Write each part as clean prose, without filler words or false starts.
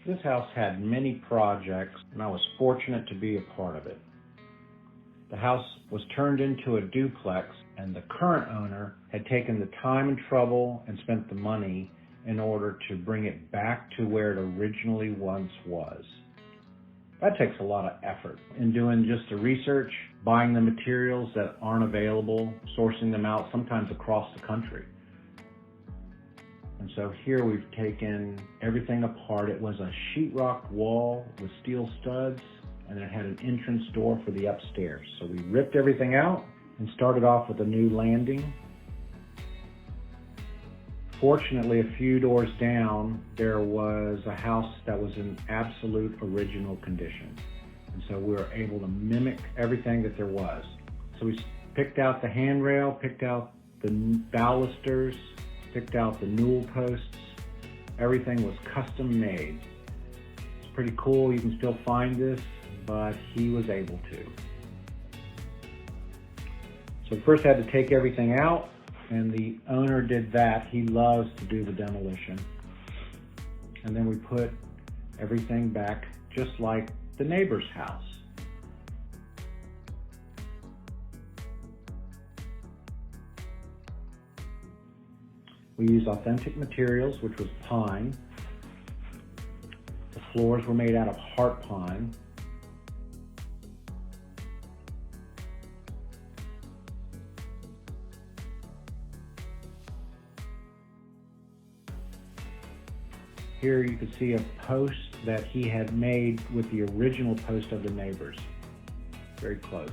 This house had many projects, and I was fortunate to be a part of it. The house was turned into a duplex, and the current owner had taken the time and trouble and spent the money in order to bring it back to where it originally once was. That takes a lot of effort in doing just the research, buying the materials that aren't available, sourcing them out, sometimes across the country. And so here we've taken everything apart. It was a sheetrock wall with steel studs, and it had an entrance door for the upstairs. So we ripped everything out and started off with a new landing. Fortunately, a few doors down, there was a house that was in absolute original condition. And so we were able to mimic everything that there was. So we picked out the handrail, picked out the balusters, picked out the newel posts. Everything was custom made. It's pretty cool. You can still find this, but he was able to. So first had to take everything out, and the owner did that. He loves to do the demolition. And then we put everything back just like the neighbor's house. We used authentic materials, which was pine. The floors were made out of heart pine. Here you can see a post that he had made with the original post of the neighbors. Very close.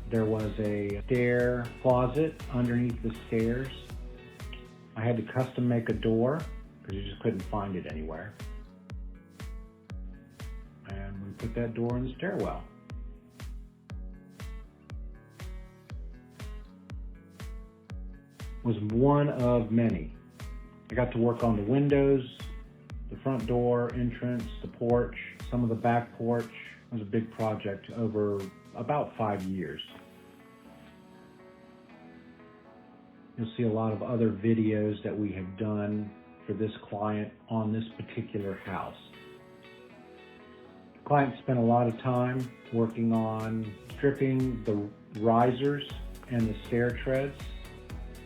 There was a stair closet underneath the stairs. I had to custom make a door because you just couldn't find it anywhere. And we put that door in the stairwell. It was one of many. I got to work on the windows, the front door entrance, the porch, some of the back porch. It was a big project over about 5 years. You'll see a lot of other videos that we have done for this client on this particular house. The client spent a lot of time working on stripping the risers and the stair treads.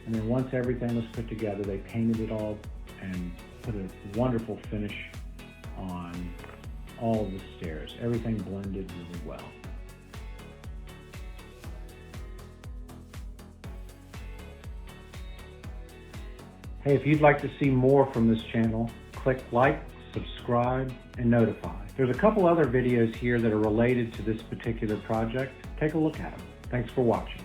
And then once everything was put together, they painted it all and put a wonderful finish on all of the stairs. Everything blended really well. Hey, if you'd like to see more from this channel, click like, subscribe, and notify. There's a couple other videos here that are related to this particular project. Take a look at them. Thanks for watching.